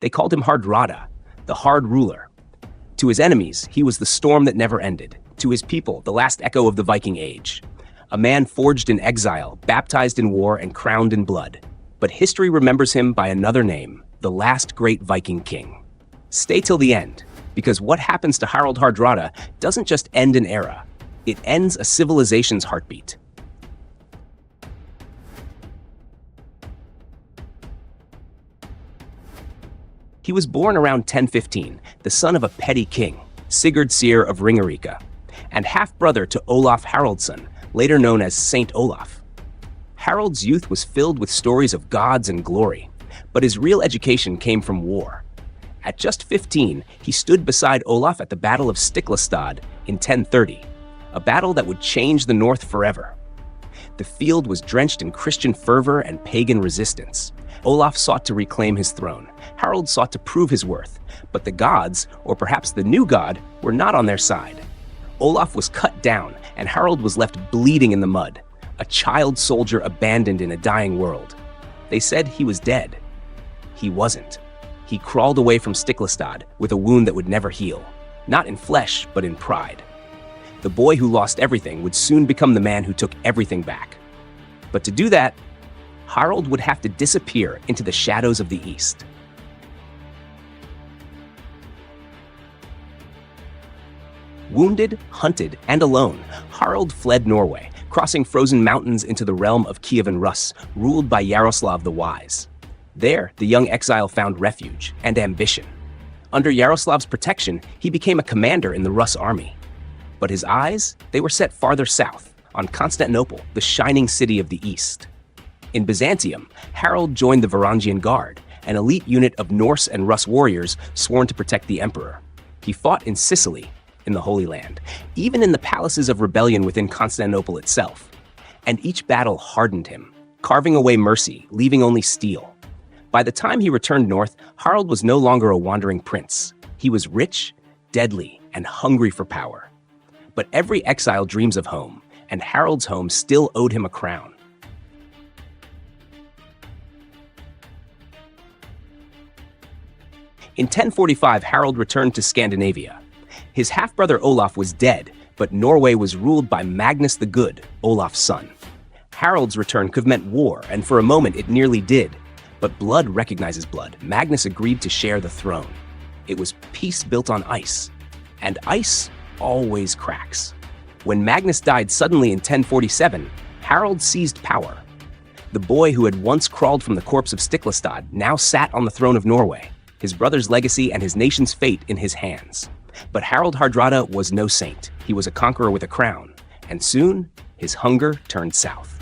They called him Hardrada, the hard ruler. To his enemies, he was the storm that never ended. To his people, the last echo of the Viking Age. A man forged in exile, baptized in war, and crowned in blood. But history remembers him by another name, the last great Viking king. Stay till the end, because what happens to Harald Hardrada doesn't just end an era, it ends a civilization's heartbeat. He was born around 1015, the son of a petty king, Sigurd Syr of Ringerike, and half-brother to Olaf Haraldsson, later known as Saint Olaf. Harald's youth was filled with stories of gods and glory, but his real education came from war. At just 15, he stood beside Olaf at the Battle of Stiklestad in 1030, a battle that would change the North forever. The field was drenched in Christian fervor and pagan resistance. Olaf sought to reclaim his throne. Harald sought to prove his worth, but the gods, or perhaps the new god, were not on their side. Olaf was cut down, and Harald was left bleeding in the mud, a child soldier abandoned in a dying world. They said he was dead. He wasn't. He crawled away from Stiklestad with a wound that would never heal, not in flesh, but in pride. The boy who lost everything would soon become the man who took everything back. But to do that, Harald would have to disappear into the shadows of the East. Wounded, hunted, and alone, Harald fled Norway, crossing frozen mountains into the realm of Kievan Rus, ruled by Yaroslav the Wise. There, the young exile found refuge and ambition. Under Yaroslav's protection, he became a commander in the Rus army. But his eyes, they were set farther south, on Constantinople, the shining city of the East. In Byzantium, Harald joined the Varangian Guard, an elite unit of Norse and Rus warriors sworn to protect the emperor. He fought in Sicily, in the Holy Land, even in the palaces of rebellion within Constantinople itself. And each battle hardened him, carving away mercy, leaving only steel. By the time he returned north, Harald was no longer a wandering prince. He was rich, deadly, and hungry for power. But every exile dreams of home, and Harald's home still owed him a crown. In 1045, Harald returned to Scandinavia. His half-brother Olaf was dead, but Norway was ruled by Magnus the Good, Olaf's son. Harald's return could have meant war, and for a moment it nearly did. But blood recognizes blood. Magnus agreed to share the throne. It was peace built on ice, and ice always cracks. When Magnus died suddenly in 1047, Harald seized power. The boy who had once crawled from the corpse of Stiklestad now sat on the throne of Norway, his brother's legacy and his nation's fate in his hands. But Harald Hardrada was no saint. He was a conqueror with a crown, and soon his hunger turned south.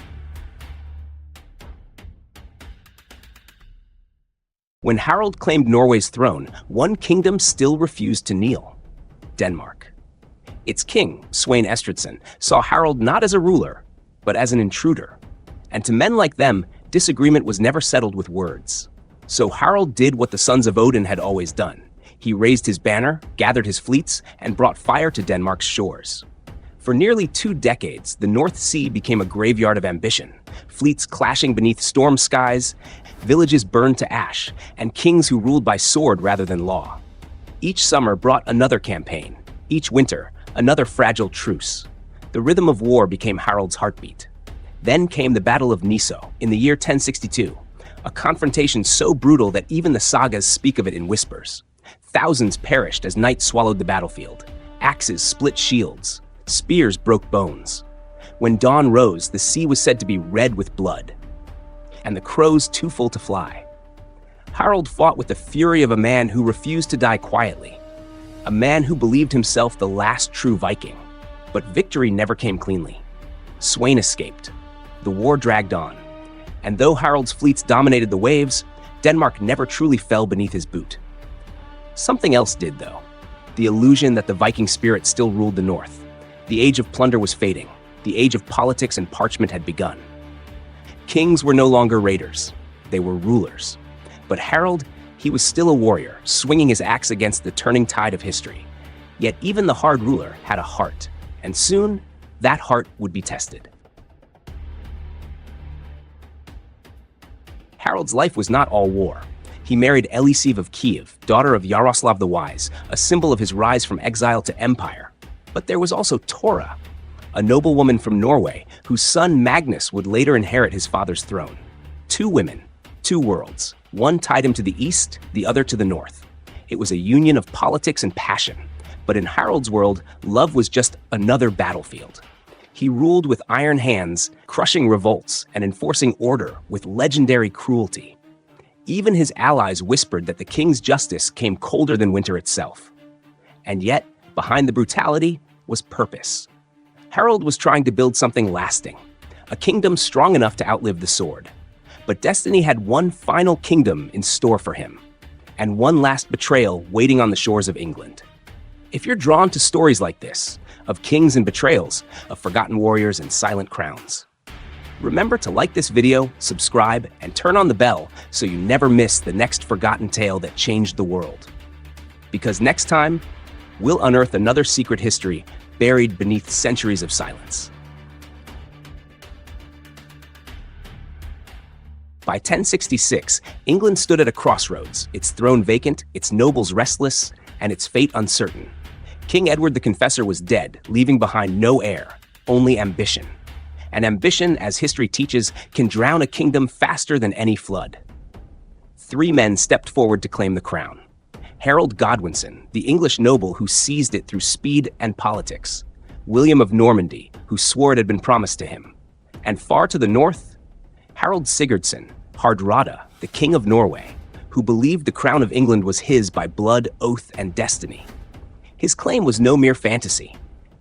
When Harald claimed Norway's throne, one kingdom still refused to kneel: Denmark. Its king, Svein Estridsson, saw Harald not as a ruler, but as an intruder. And to men like them, disagreement was never settled with words. So Harald did what the sons of Odin had always done. He raised his banner, gathered his fleets, and brought fire to Denmark's shores. For nearly 2 decades, the North Sea became a graveyard of ambition, fleets clashing beneath storm skies, villages burned to ash, and kings who ruled by sword rather than law. Each summer brought another campaign, each winter, another fragile truce. The rhythm of war became Harald's heartbeat. Then came the Battle of Niso in the year 1062, a confrontation so brutal that even the sagas speak of it in whispers. Thousands perished as night swallowed the battlefield. Axes split shields. Spears broke bones. When dawn rose, the sea was said to be red with blood, and the crows too full to fly. Harald fought with the fury of a man who refused to die quietly, a man who believed himself the last true Viking. But victory never came cleanly. Svein escaped. The war dragged on. And though Harald's fleets dominated the waves, Denmark never truly fell beneath his boot. Something else did, though. The illusion that the Viking spirit still ruled the north. The age of plunder was fading. The age of politics and parchment had begun. Kings were no longer raiders. They were rulers. But Harald, he was still a warrior, swinging his axe against the turning tide of history. Yet even the hard ruler had a heart, and soon that heart would be tested. Harald's life was not all war. He married Elisive of Kiev, daughter of Yaroslav the Wise, a symbol of his rise from exile to empire. But there was also Tora, a noblewoman from Norway, whose son Magnus would later inherit his father's throne. Two women, two worlds. One tied him to the east, the other to the north. It was a union of politics and passion. But in Harald's world, love was just another battlefield. He ruled with iron hands, crushing revolts and enforcing order with legendary cruelty. Even his allies whispered that the king's justice came colder than winter itself. And yet, behind the brutality was purpose. Harald was trying to build something lasting, a kingdom strong enough to outlive the sword. But destiny had one final kingdom in store for him, and one last betrayal waiting on the shores of England. If you're drawn to stories like this, of kings and betrayals, of forgotten warriors and silent crowns, remember to like this video, subscribe, and turn on the bell so you never miss the next forgotten tale that changed the world. Because next time, we'll unearth another secret history buried beneath centuries of silence. By 1066, England stood at a crossroads, its throne vacant, its nobles restless, and its fate uncertain. King Edward the Confessor was dead, leaving behind no heir, only ambition. And ambition, as history teaches, can drown a kingdom faster than any flood. Three men stepped forward to claim the crown. Harold Godwinson, the English noble who seized it through speed and politics. William of Normandy, who swore it had been promised to him. And far to the north, Harald Sigurdsson, Hardrada, the King of Norway, who believed the crown of England was his by blood, oath, and destiny. His claim was no mere fantasy.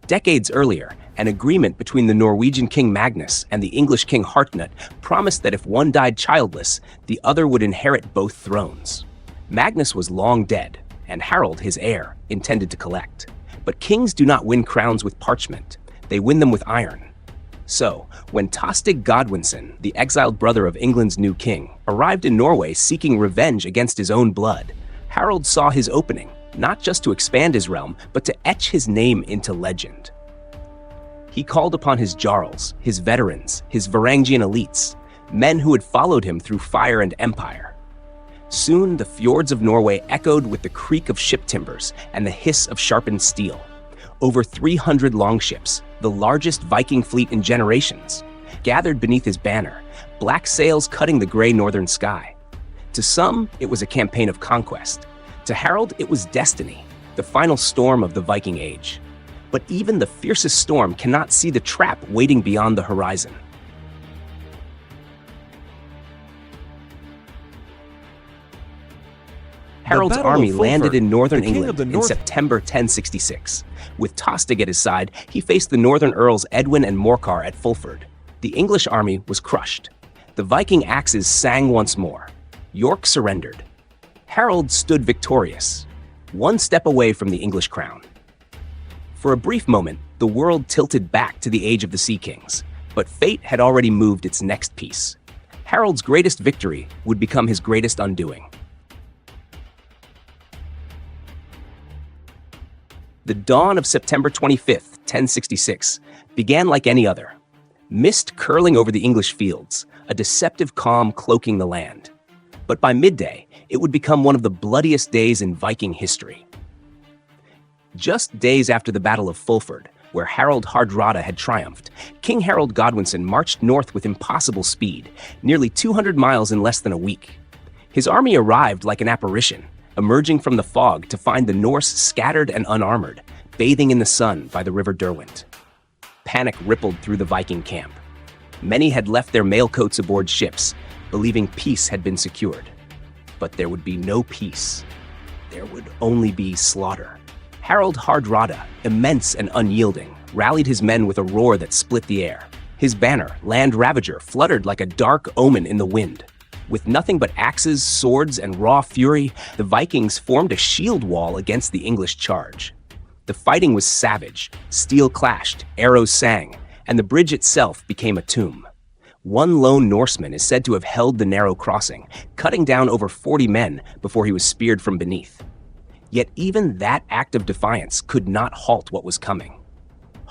Decades earlier, an agreement between the Norwegian King Magnus and the English King Hartnut promised that if one died childless, the other would inherit both thrones. Magnus was long dead, and Harald, his heir, intended to collect. But kings do not win crowns with parchment. They win them with iron. So, when Tostig Godwinson, the exiled brother of England's new king, arrived in Norway seeking revenge against his own blood, Harald saw his opening, not just to expand his realm, but to etch his name into legend. He called upon his jarls, his veterans, his Varangian elites, men who had followed him through fire and empire. Soon, the fjords of Norway echoed with the creak of ship timbers and the hiss of sharpened steel. Over 300 longships, the largest Viking fleet in generations, gathered beneath his banner, black sails cutting the gray northern sky. To some, it was a campaign of conquest. To Harald, it was destiny, the final storm of the Viking Age. But even the fiercest storm cannot see the trap waiting beyond the horizon. Harald's army landed in northern England in September 1066. With Tostig at his side, he faced the northern earls Edwin and Morcar at Fulford. The English army was crushed. The Viking axes sang once more. York surrendered. Harald stood victorious, one step away from the English crown. For a brief moment, the world tilted back to the age of the Sea Kings, but fate had already moved its next piece. Harald's greatest victory would become his greatest undoing. The dawn of September 25th, 1066, began like any other. Mist curling over the English fields, a deceptive calm cloaking the land. But by midday, it would become one of the bloodiest days in Viking history. Just days after the Battle of Fulford, where Harald Hardrada had triumphed, King Harold Godwinson marched north with impossible speed, nearly 200 miles in less than a week. His army arrived like an apparition, emerging from the fog to find the Norse scattered and unarmored, bathing in the sun by the river Derwent. Panic rippled through the Viking camp. Many had left their mailcoats aboard ships, believing peace had been secured. But there would be no peace. There would only be slaughter. Harald Hardrada, immense and unyielding, rallied his men with a roar that split the air. His banner, Land Ravager, fluttered like a dark omen in the wind. With nothing but axes, swords, and raw fury, the Vikings formed a shield wall against the English charge. The fighting was savage, steel clashed, arrows sang, and the bridge itself became a tomb. One lone Norseman is said to have held the narrow crossing, cutting down over 40 men before he was speared from beneath. Yet even that act of defiance could not halt what was coming.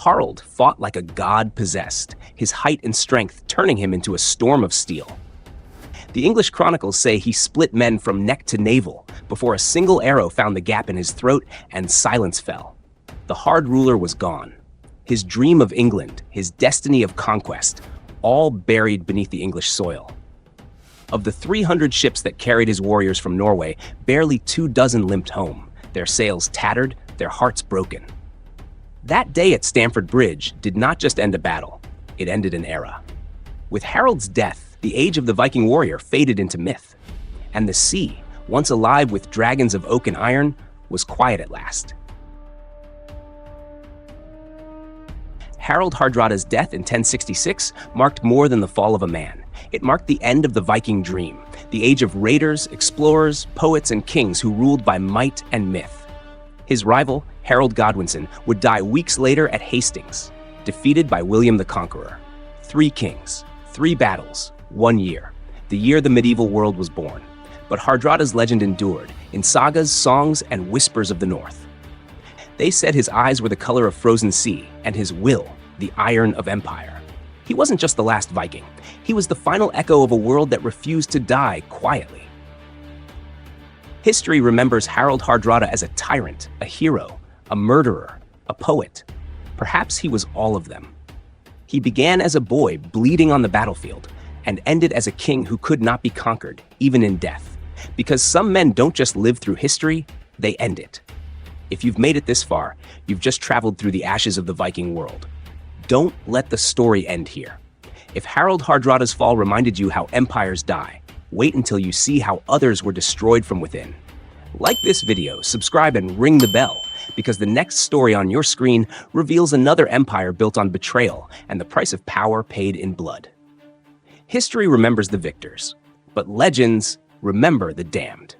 Harald fought like a god possessed, his height and strength turning him into a storm of steel. The English chronicles say he split men from neck to navel before a single arrow found the gap in his throat and silence fell. The hard ruler was gone. His dream of England, his destiny of conquest, all buried beneath the English soil. Of the 300 ships that carried his warriors from Norway, barely 24 limped home, their sails tattered, their hearts broken. That day at Stamford Bridge did not just end a battle, it ended an era. With Harald's death, the age of the Viking warrior faded into myth, and the sea, once alive with dragons of oak and iron, was quiet at last. Harald Hardrada's death in 1066 marked more than the fall of a man. It marked the end of the Viking dream, the age of raiders, explorers, poets, and kings who ruled by might and myth. His rival, Harold Godwinson, would die weeks later at Hastings, defeated by William the Conqueror. 3 kings, 3 battles, 1 year, the year the medieval world was born. But Hardrada's legend endured in sagas, songs, and whispers of the North. They said his eyes were the color of frozen sea, and his will, the iron of empire. He wasn't just the last Viking. He was the final echo of a world that refused to die quietly. History remembers Harald Hardrada as a tyrant, a hero, a murderer, a poet. Perhaps he was all of them. He began as a boy bleeding on the battlefield and ended as a king who could not be conquered, even in death. Because some men don't just live through history, they end it. If you've made it this far, you've just traveled through the ashes of the Viking world. Don't let the story end here. If Harald Hardrada's fall reminded you how empires die, wait until you see how others were destroyed from within. Like this video, subscribe, and ring the bell, because the next story on your screen reveals another empire built on betrayal and the price of power paid in blood. History remembers the victors, but legends remember the damned.